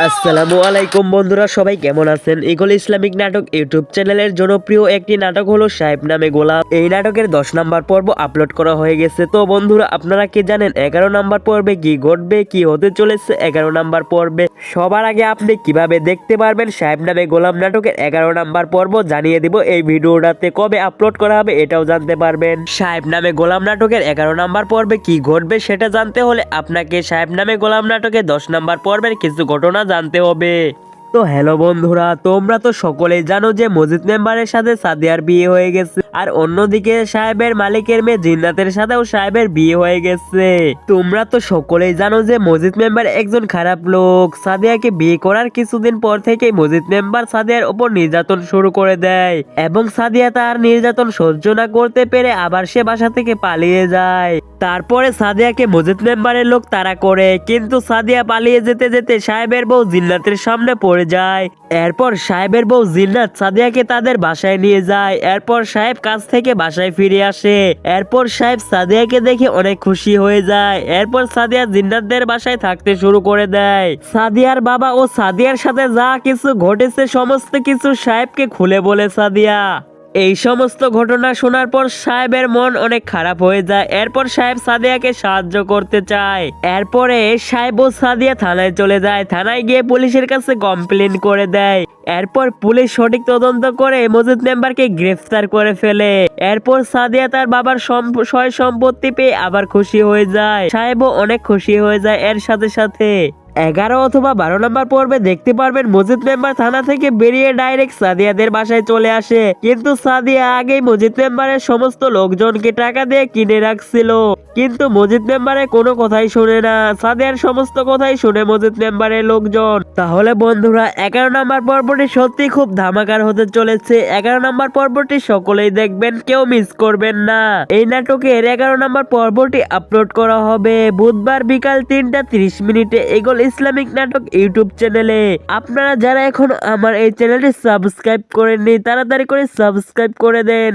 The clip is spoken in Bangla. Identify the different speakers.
Speaker 1: আসসালামু আলাইকুম বন্ধুরা, সবাই কেমন আছেন? ইগল ইসলামিক নাটক ইউটিউব চ্যানেলের জনপ্রিয় একটি নাটক হলো সাহেব নামে গোলাম। এই নাটকের 10 নাম্বার পর্ব আপলোড করা হয়ে গেছে। তো বন্ধুরা, আপনারা কি জানেন 11 নাম্বার পর্বে কি ঘটবে, কি হতে চলেছে 11 নাম্বার পর্বে? সবার আগে আপনি কিভাবে দেখতে পারবেন সাহেব নামে গোলাম নাটকের 11 নাম্বার পর্ব জানিয়ে দিব এই ভিডিওটাতে। কবে আপলোড করা হবে এটাও জানতে পারবেন। সাহেব নামে গোলাম নাটকের 11 নাম্বার পর্বে কি ঘটবে সেটা জানতে হলে আপনাকে সাহেব নামে গোলাম নাটকের 10 নাম্বার পর্বের কিছু ঘটনা জানতে হবে। তো হ্যালো বন্ধুরা, তোমরা তো সকলেই জানো যে মজিদ মেম্বারের সাথে সাদিয়ার বিয়ে হয়ে গেছে, আর অন্যদিকে সাহেবের মালিকের মেয়ে জিন্নাতের সাথেও সাহেবের বিয়ে হয়ে গেছে। তোমরা তো সকলেই জানো যে মজিদ মেম্বার একজন খারাপ লোক। সাদিয়াকে বিয়ে করার কিছুদিন পর থেকেই মজিদ মেম্বার সাদিয়ার উপর নির্যাতন শুরু করে দেয়, এবং সাদিয়া তার নির্যাতন সহ্য না করতে পেরে আবার সে বাসা থেকে পালিয়ে যায়। তারপরে সাদিয়াকে মজিদ মেম্বারের লোক তাড়া করে, কিন্তু সাদিয়া পালিয়ে যেতে যেতে সাহেবের বউ জিন্নাতের সামনে পড়ে যায়। এরপর সাহেবের বউ জিন্নাত সাদিয়াকে তাদের বাসায় নিয়ে যায়। এরপর সাহেব কাজ থেকে বাসায় ফিরে আসে। এরপর সাহেব সাদিয়াকে দেখে অনেক খুশি হয়ে যায়। এরপর সাদিয়া জিন্নাতদের বাসায় থাকতে শুরু করে দেয়। সাদিয়ার বাবা ও সাদিয়ার সাথে যা কিছু ঘটেছে সমস্ত কিছু সাহেবকে খুলে বলে সাদিয়া। এই সমস্ত ঘটনা শোনার পর সাহেবের মন অনেক খারাপ হয়ে যায়। এরপর সাহেব সাদিয়াকে সাহায্য করতে চায়। এরপরে সাহেব ও সাদিয়া থানায় চলে যায়। থানায় গিয়ে পুলিশের কাছে কমপ্লেন করে দেয়। এরপর পুলিশ সঠিক তদন্ত করে মজিদ মেম্বারকে গ্রেফতার করে ফেলে। এরপর সাদিয়া তার বাবার সয় সম্পত্তি পেয়ে আবার খুশি হয়ে যায়। সাহেবও অনেক খুশি হয়ে যায়। এর সাথে সাথে 11 অথবা 12 নম্বর পর্বে দেখতে পারবেন মজিদ মেম্বার থানা থেকে বেরিয়ে ডাইরেক্ট সাদিয়াদের বাসায় চলে আসে। কিন্তু সাদিয়া আগেই মজিদ মেম্বারের সমস্ত লোকজনকে টাকা দিয়ে কিনে রাখছিল, কিন্তু মজিদ মেম্বারের কোনো কথাই শুনে না। সাদিয়ার সমস্ত কথাই শুনে মজিদ মেম্বারের লোকজন। তাহলে বন্ধুরা, 11 নম্বর পর্বটি সত্যি খুব ধামাকার হতে চলেছে। 11 নম্বর পর্বটি সকলেই দেখবেন, কেউ মিস করবেন না। এই নাটকের 11 নম্বর পর্বটি আপলোড করা হবে বুধবার বিকাল 3টা 30 মিনিটে ইগল ইসলামিক নাটক ইউটিউব চ্যানেলে। আপনারা যারা এখন আমার এই চ্যানেলটি সাবস্ক্রাইব করেননি তাড়াতাড়ি করে সাবস্ক্রাইব করে দেন।